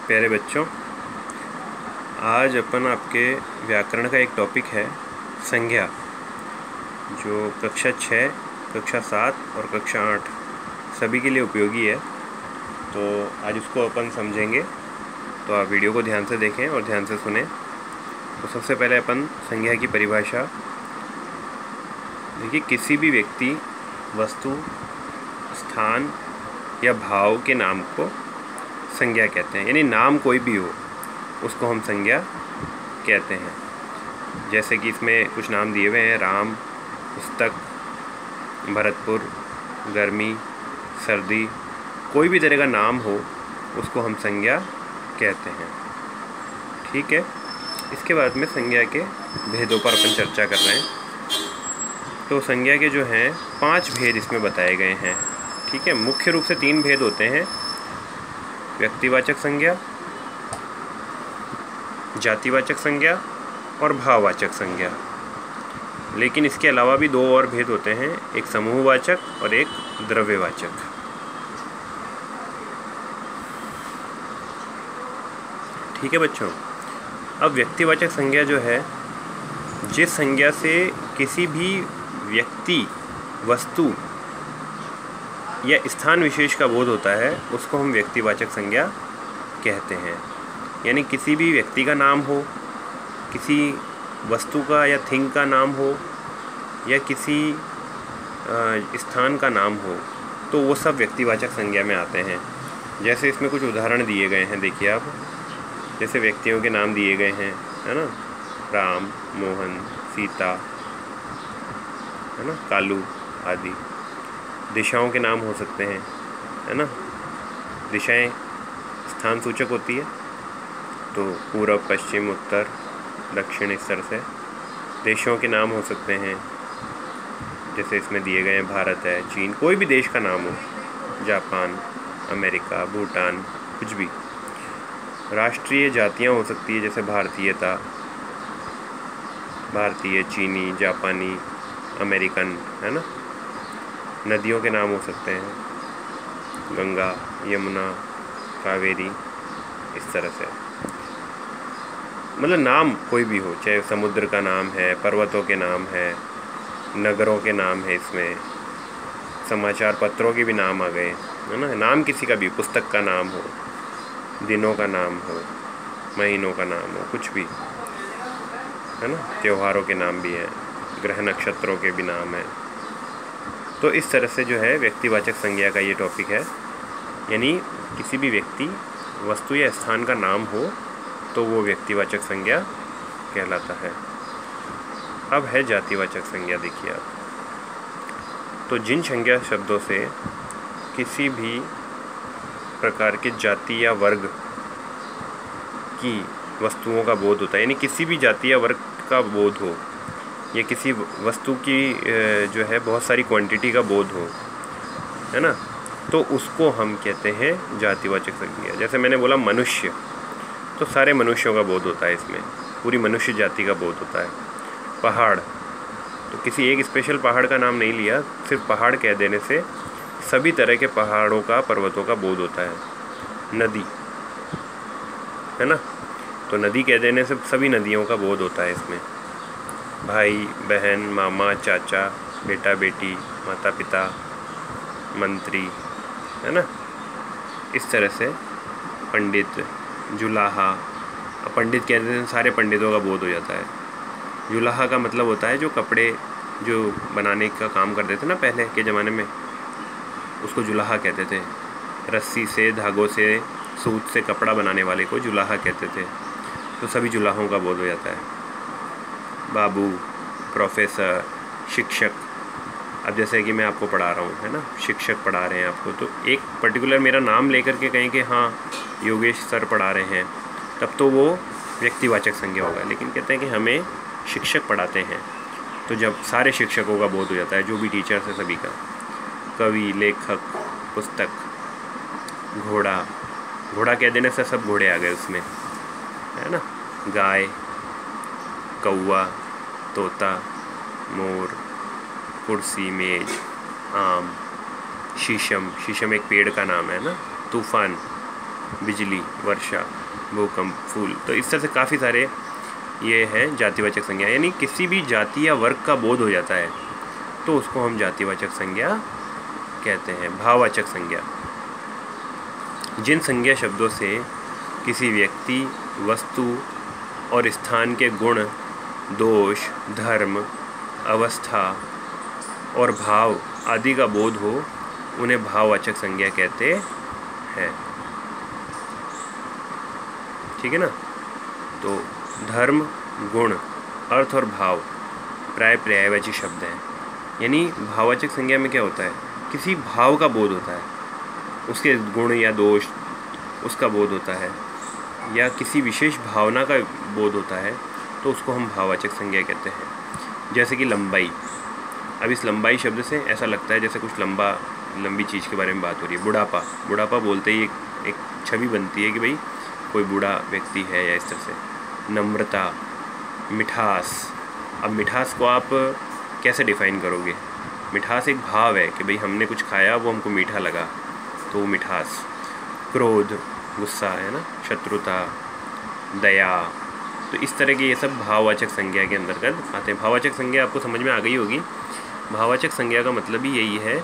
प्यारे बच्चों, आज अपन आपके व्याकरण का एक टॉपिक है संज्ञा, जो कक्षा 6, कक्षा 7 और कक्षा 8 सभी के लिए उपयोगी है। तो आज उसको अपन समझेंगे, तो आप वीडियो को ध्यान से देखें और ध्यान से सुनें। तो सबसे पहले अपन संज्ञा की परिभाषा देखिए। किसी भी व्यक्ति, वस्तु, स्थान या भाव के नाम को संज्ञा कहते हैं, यानी नाम कोई भी हो उसको हम संज्ञा कहते हैं। जैसे कि इसमें कुछ नाम दिए हुए हैं: राम, पुस्तक, भरतपुर, गर्मी, सर्दी। कोई भी तरह का नाम हो उसको हम संज्ञा कहते हैं। ठीक है। इसके बाद में संज्ञा के भेदों पर अपन चर्चा कर रहे हैं। तो संज्ञा के जो हैं 5 भेद इसमें बताए गए हैं। ठीक है। मुख्य रूप से 3 भेद होते हैं: व्यक्तिवाचक संज्ञा, जातिवाचक संज्ञा और भाववाचक संज्ञा। लेकिन इसके अलावा भी 2 और भेद होते हैं, एक समूहवाचक और एक द्रव्यवाचक। ठीक है बच्चों। अब व्यक्तिवाचक संज्ञा जो है, जिस संज्ञा से किसी भी व्यक्ति, वस्तु या स्थान विशेष का बोध होता है उसको हम व्यक्तिवाचक संज्ञा कहते हैं। यानी किसी भी व्यक्ति का नाम हो, किसी वस्तु का या थिंग का नाम हो, या किसी स्थान का नाम हो, तो वो सब व्यक्तिवाचक संज्ञा में आते हैं। जैसे इसमें कुछ उदाहरण दिए गए हैं, देखिए आप। जैसे व्यक्तियों के नाम दिए गए हैं, है ना, राम, मोहन, सीता, है ना, कालू आदि। दिशाओं के नाम हो सकते हैं, है ना। दिशाएं स्थान सूचक होती है, तो पूर्व, पश्चिम, उत्तर, दक्षिण, इस तरह से। देशों के नाम हो सकते हैं, जैसे इसमें दिए गए हैं, भारत है, चीन, कोई भी देश का नाम हो, जापान, अमेरिका, भूटान, कुछ भी। राष्ट्रीय जातियां हो सकती है, जैसे भारतीयता, भारतीय, चीनी, जापानी, अमेरिकन, है ना। नदियों के नाम हो सकते हैं, गंगा, यमुना, कावेरी, इस तरह से। मतलब नाम कोई भी हो, चाहे समुद्र का नाम है, पर्वतों के नाम है, नगरों के नाम है, इसमें समाचार पत्रों के भी नाम आ गए, है ना। नाम किसी का भी, पुस्तक का नाम हो, दिनों का नाम हो, महीनों का नाम हो, कुछ भी, है ना। त्योहारों के नाम भी हैं, ग्रह नक्षत्रों के भी नाम हैं। तो इस तरह से जो है व्यक्तिवाचक संज्ञा का ये टॉपिक है। यानी किसी भी व्यक्ति, वस्तु या स्थान का नाम हो तो वो व्यक्तिवाचक संज्ञा कहलाता है। अब है जातिवाचक संज्ञा। देखिए आप, तो जिन संज्ञा शब्दों से किसी भी प्रकार के जाति या वर्ग की वस्तुओं का बोध होता है, यानी किसी भी जाति या वर्ग का बोध हो, या किसी वस्तु की जो है बहुत सारी क्वांटिटी का बोध हो, है ना, तो उसको हम कहते हैं जातिवाचक संज्ञा। जैसे मैंने बोला मनुष्य, तो सारे मनुष्यों का बोध होता है, इसमें पूरी मनुष्य जाति का बोध होता है। पहाड़, तो किसी एक स्पेशल पहाड़ का नाम नहीं लिया, सिर्फ पहाड़ कह देने से सभी तरह के पहाड़ों का, पर्वतों का बोध होता है। नदी, है ना, तो नदी कह देने से सभी नदियों का बोध होता है इसमें। भाई, बहन, मामा, चाचा, बेटा, बेटी, माता, पिता, मंत्री, है ना, इस तरह से। पंडित, जुलाहा, पंडित कहते हैं, सारे पंडितों का बोध हो जाता है। जुलाहा का मतलब होता है जो कपड़े जो बनाने का काम करते थे ना पहले के ज़माने में, उसको जुलाहा कहते थे। रस्सी से, धागों से, सूत से कपड़ा बनाने वाले को जुलाहा कहते थे। तो सभी जुलाहों का बोध हो जाता है। बाबू, प्रोफेसर, शिक्षक। अब जैसे कि मैं आपको पढ़ा रहा हूँ, है ना, शिक्षक पढ़ा रहे हैं आपको, तो एक पर्टिकुलर मेरा नाम लेकर के कहें कि हाँ योगेश सर पढ़ा रहे हैं, तब तो वो व्यक्तिवाचक संज्ञा होगा। लेकिन कहते हैं कि हमें शिक्षक पढ़ाते हैं, तो जब सारे शिक्षकों का बोध हो जाता है, जो भी टीचर्स है सभी का। कवि, लेखक, पुस्तक, घोड़ा, घोड़ा कह देने से सब घोड़े आ गए उसमें, है ना। गाय, कौवा, तोता, मोर, कुर्सी, मेज, आम, शीशम, शीशम एक पेड़ का नाम है ना, तूफान, बिजली, वर्षा, भूकंप, फूल। तो इस तरह से काफ़ी सारे ये हैं जातिवाचक संज्ञा। यानी किसी भी जाति या वर्ग का बोध हो जाता है तो उसको हम जातिवाचक संज्ञा कहते हैं। भाववाचक संज्ञा, जिन संज्ञा शब्दों से किसी व्यक्ति, वस्तु और स्थान के गुण, दोष, धर्म, अवस्था और भाव आदि का बोध हो उन्हें भाववाचक संज्ञा कहते हैं। ठीक है ना। तो धर्म, गुण, अर्थ और भाव प्राय पर्यायवाची शब्द हैं। यानी भाववाचक संज्ञा में क्या होता है, किसी भाव का बोध होता है, उसके गुण या दोष उसका बोध होता है, या किसी विशेष भावना का बोध होता है तो उसको हम भाववाचक संज्ञा कहते हैं। जैसे कि लंबाई। अब इस लंबाई शब्द से ऐसा लगता है जैसे कुछ लंबी चीज़ के बारे में बात हो रही है। बुढ़ापा, बुढ़ापा बोलते ही एक छवि बनती है कि भाई कोई बूढ़ा व्यक्ति है, या इस तरह से। नम्रता, मिठास। अब मिठास को आप कैसे डिफ़ाइन करोगे? मिठास एक भाव है कि भाई हमने कुछ खाया, वो हमको मीठा लगा, तो वो मिठास। क्रोध, गुस्सा है ना, शत्रुता, दया। तो इस तरह के ये सब भाववाचक संज्ञा के अंतर्गत आते हैं। भाववाचक संज्ञा आपको समझ में आ गई होगी। भाववाचक संज्ञा का मतलब ही यही है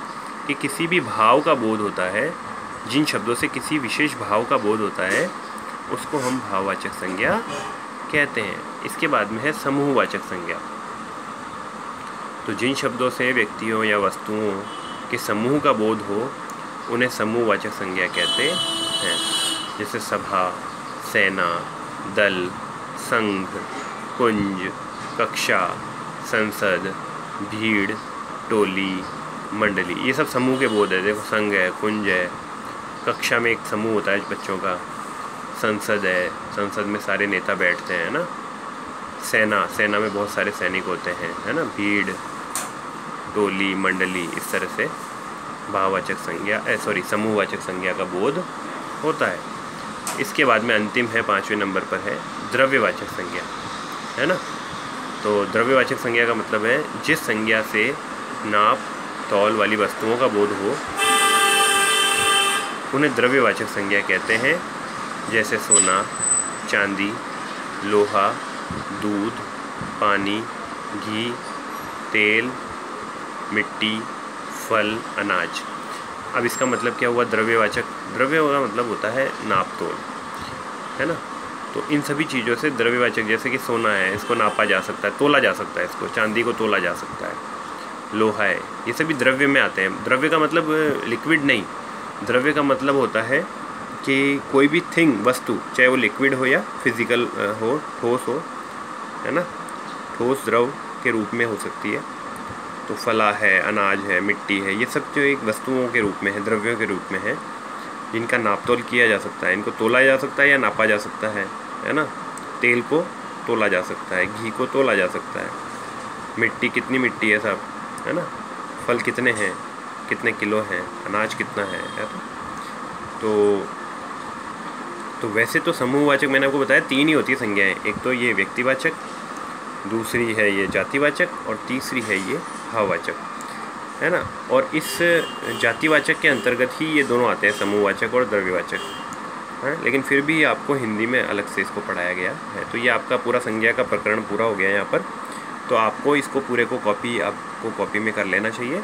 कि किसी भी भाव का बोध होता है, जिन शब्दों से किसी विशेष भाव का बोध होता है उसको हम भाववाचक संज्ञा कहते हैं। इसके बाद में है समूहवाचक संज्ञा। तो जिन शब्दों से व्यक्तियों या वस्तुओं के समूह का बोध हो उन्हें समूहवाचक संज्ञा कहते हैं। जैसे सभा, सेना, दल, संघ, कुंज, कक्षा, संसद, भीड़, टोली, मंडली, ये सब समूह के बोध है। देखो, संघ है, कुंज है, कक्षा में एक समूह होता है बच्चों का, संसद है, संसद में सारे नेता बैठते हैं ना, सेना, सेना में बहुत सारे सैनिक होते हैं, है ना, भीड़, टोली, मंडली, इस तरह से भाववाचक संज्ञा समूहवाचक संज्ञा का बोध होता है। इसके बाद में अंतिम है, 5वें नंबर पर है द्रव्यवाचक संज्ञा, है ना। तो द्रव्यवाचक संज्ञा का मतलब है जिस संज्ञा से नाप तौल वाली वस्तुओं का बोध हो उन्हें द्रव्यवाचक संज्ञा कहते हैं। जैसे सोना, चांदी, लोहा, दूध, पानी, घी, तेल, मिट्टी, फल, अनाज। अब इसका मतलब क्या हुआ? द्रव्यवाचक। द्रव्य का मतलब होता है नाप तोल, है ना। तो इन सभी चीज़ों से द्रव्यवाचक, जैसे कि सोना है, इसको नापा जा सकता है, तोला जा सकता है, इसको चांदी को तोला जा सकता है, लोहा है, ये सभी द्रव्य में आते हैं। द्रव्य का मतलब लिक्विड नहीं, द्रव्य का मतलब होता है कि कोई भी थिंग, वस्तु, चाहे वो लिक्विड हो या फिजिकल हो, ठोस हो, है ना, ठोस द्रव के रूप में हो सकती है। तो फला है, अनाज है, मिट्टी है, ये सब जो एक वस्तुओं के रूप में है, द्रव्यों के रूप में है, जिनका नापतोल किया जा सकता है। इनको तोला जा सकता है या नापा जा सकता है ना। तेल को तोला जा सकता है, घी को तोला जा सकता है, मिट्टी, कितनी मिट्टी है सब, है ना, फल कितने हैं, कितने किलो हैं, अनाज कितना है तो वैसे तो समूहवाचक मैंने आपको बताया 3 ही होती है संज्ञाएं। एक तो ये व्यक्तिवाचक, दूसरी है ये जातिवाचक और तीसरी है ये भाववाचक, है ना। और इस जातिवाचक के अंतर्गत ही ये दोनों आते हैं, समूहवाचक और द्रव्यवाचक, है। लेकिन फिर भी आपको हिंदी में अलग से इसको पढ़ाया गया है। तो ये आपका पूरा संज्ञा का प्रकरण पूरा हो गया है यहाँ पर। तो आपको इसको पूरे को कॉपी में कर लेना चाहिए।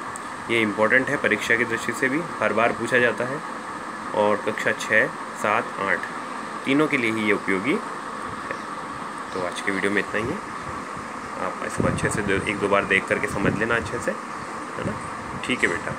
ये इम्पोर्टेंट है, परीक्षा की दृष्टि से भी हर बार पूछा जाता है, और कक्षा 6, 7, 8 तीनों के लिए ही ये उपयोगी है। तो आज के वीडियो में इतना ही है। आप इसको अच्छे से 1-2 बार देख करके समझ लेना अच्छे से, है ना। ठीक है बेटा।